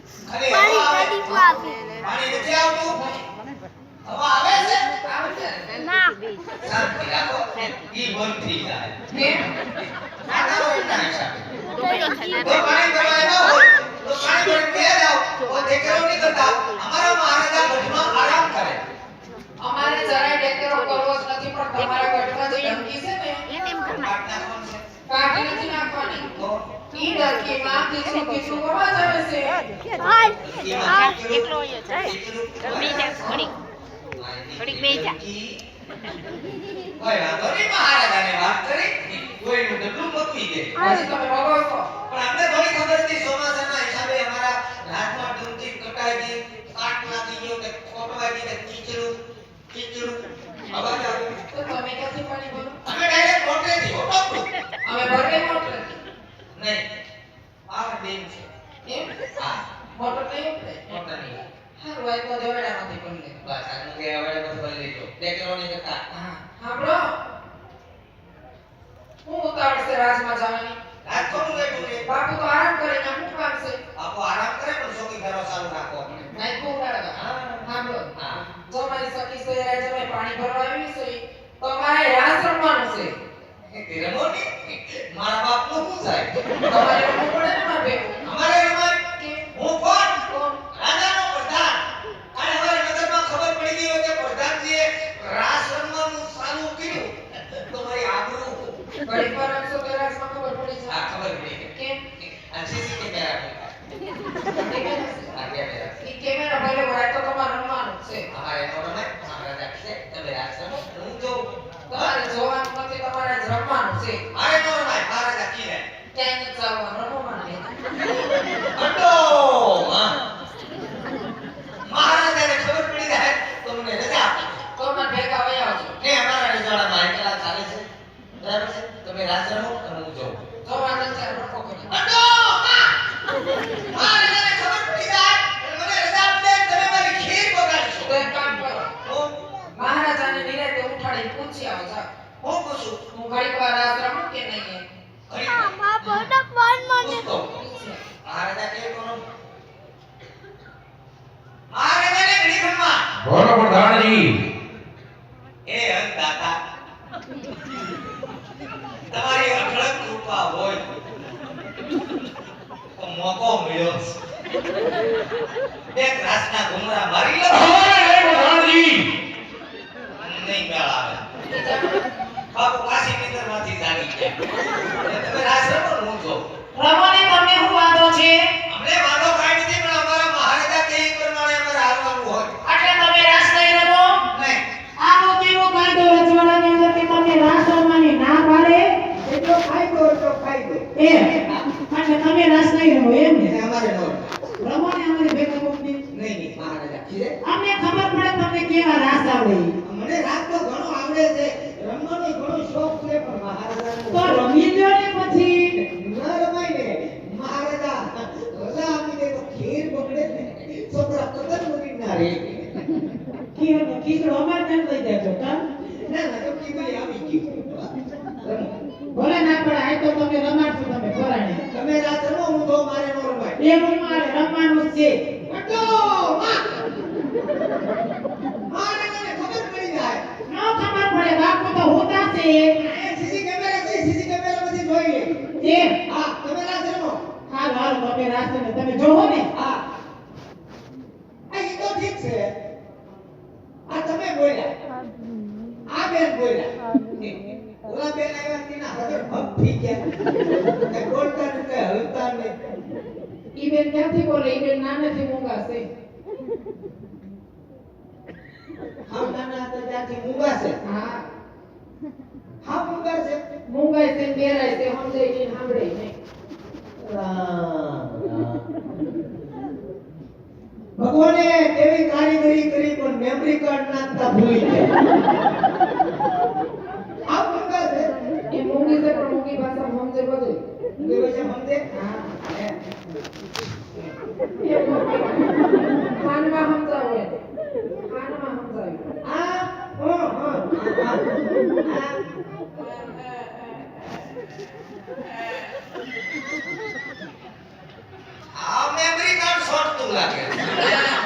પાણી ગાડી પાપી પાણી નથી આવતું હવા આવે છે ના શાંતિ રાખો ઈ બંધ થઈ જાય આ તારો એના હિસાબે તો પાણી ભરવા ન હોય તો પાણી ભરીને બે જાઓ ઓ દેખેરો નહીં કરતા અમારા મહારાજા ગઢમાં આરામ કરે અમારે જરાય ડેકેરો કરવો જ નથી પણ તમારા ગઢમાં જે ડંકી છે ને એમ કરના કાઢી નથી નાખવાની ઈ ડંકીમાં કીચું કીચું અવાજ આવે છે હાલ આ એકલો હોય જાય બેજા ઘડી બેજા ઓય વાંધો નહીં મહારાજાને વાત કરી કોઈનું ડબલું મૂકી દે પછી તમે ભગો છો પણ આપણે થોડી ખબર હતી ચોમાસાના હિસાબે અમારા રાતમાં ડુંગી કટાઈ ગઈ કાટ લાગી ગયો કે ખોટવાઈ ગઈ કે કીચડું અવાજ આવે તો તમે ક્યાંથી પાણી ભરો અમે ડાયરેક્ટ મોટરેથી ઓટોપું અમે ભરવે મોટર નહીં આ બેન છે એમ હા મોટર નહીં ઉતરે મોટર નહીં હા રોય તો દેવડામાંથી કરી લે બસ આનું કે હવે બધું કરી લેજો દેખરો નહીં કરતા હા સાંભળો હું ઉતાવળ છે રાજમાં જવાની રાજકોટ બેઠું છે બાપુ તો આરામ કરે ને હું કામ છે આપો આરામ કરે પણ સોકી ઘરો ચાલુ રાખો આપણે નહીં ખૂબ ઉડાડવા હા સાંભળો હા જો મારી સખી છે આજે મેં પાણી ભરવા આવી છે તો મારે રાસ રમવાનું છે તે રમોની મારા બાપનું શું થાય તમારે રમવું પડે ને મારે ભેગું અમારે રમાય કે હું કોણ કોણ રાજાનો પ્રધાન અને અમારી નગરમાં ખબર પડી ગઈ હોય કે પ્રધાનજીએ રાસ રમવાનું ચાલુ કર્યું તો મારી આબરૂ ઘડી પર રમશો તો રાસમાં ખબર પડી આ જાય ખબર પડી ગઈ કેમ આ સીસી કેમેરા આ કેમેરા ઈ કેમેરા ભલે હોય તો તમારે રમવાનું જ છે અમારે નો રમાય મહારાજા છે તમે રાસ રમો હું જો તમારે જોવાનું નથી તમારે જ રમવાનું છે મારે નો રમાય મહારાજા કીધે ક્યાંય નથી જવાનું રમવાનું અટો હા મહારાજાને ખબર પડી જાય તો મને રજા આપી તો મને ભેગા વહી આવજો ને અમારા રજાડામાં એકલા ચાલે છે બરાબર છે તમે રાસ રમો અને હું જોઉં જોવાનું છે રમો કરી અટો મહારાજાને ખબર પડી જાય અને મને રજા આપી દે તમે મારી ખીર બગાડશો તો એક કામ કરો હું મહારાજાને નિરાતે ઉઠાડીને પૂછી આવો જા હું પૂછું હું ઘડીક વાર રાસ રમું કે નહીં એમ ઘડી માં પોતા પાન મને પૂછતો મહારાજા કે કોનો મહારાજાને ઘડી રમવા બોલો પ્રધાનજી એ અંદાતા તમારી અઢળક કૃપા હોય તો મોકો મળ્યો એક રાસના ઘુમરા મારી લો પ્રધાનજી નહીં મેળ આવે બાપુ કાશી મંદિરમાંથી જાગી ગયા તમે રાસ રમો ને હું જોઉં રમોને તમને શું વાંધો છે અમને વાંધો કાંઈ નથી પણ અમારા મહારાજા કે એ પ્રમાણે અમારે હાલવાનું હોય એટલે તમે રાસ નહીં રમો નહીં આનો કેવો કાયદો રજવાડાની અંદર કે તમને રાસ રમવાની ના પાડે એટલો ફાયદો એમ એટલે તમે રાસ નહીં રમો એમ ને એટલે અમારે નો રમો ને અમારી ભેગા મોકલી નહીં મહારાજા કીધે અમને ખબર પડે તમને કેવા રાસ આવડે મને રાત તો ઘણો આવડે છે રમવાનો ઘણો શોખ છે પણ મહારાજાને તો રમી લ્યો ને પછી ન રમાય ને મહારાજા રજા આપી દે તો ખીર બગડે ને છોકરા કદર મૂકી ના રે ખીચડો અમારે તેમ લઈ દેજો કા ના ના તો કીધું આવી ગયું રમો ભલે ના પડે આ તો તમે રમાડશો તમે પરાણે તમે રાત રમો હું તો મારે નો રમાય એવું મારે રમવાનું જ છે બટો મહારાજાને ખબર પડી જાય ન ખબર પડે બાપુ તો હોતા છે આ સીસી કેમેરામાંથી જોઈ લે એમ હા તમે રાત રમો હાલ હાલ તમે રાસ રમે તમે જોવો ને હા આ ઈ તો ઠીક છે આ તમે બોલ્યા આ બેન બોલ્યા ઓલા બેન આવ્યા તેના હજર હક થઈ ગયા કે બોલતા ને કે હલતા ને ઈ બેન ક્યાંથી બોલે ઈ બેન નાનેથી મૂંગા છે હાવ નાના હતા ત્યાંથી મૂંગા છે હા હાવ મૂંગા છે મૂંગાઈ છે બેરાય છે સમજાય નહીં સાંભળે નહીં રામ રામ ભગવાને કેવી કારીગરી કરી પણ મેમરી કાર્ડ નાખતા ભૂલી ગયા હાવ મૂંગા છે એ મૂંગી છે પણ મૂંગી ભાષા સમજે બધું કે વચ્ચે સમજે હા હે. એ મૂંગી કાનમાં સમજાવો એને કાનમાં સમજાવ્યું આ આ મેમરી કાર્ડ શોર્ટ તો સારું લાગે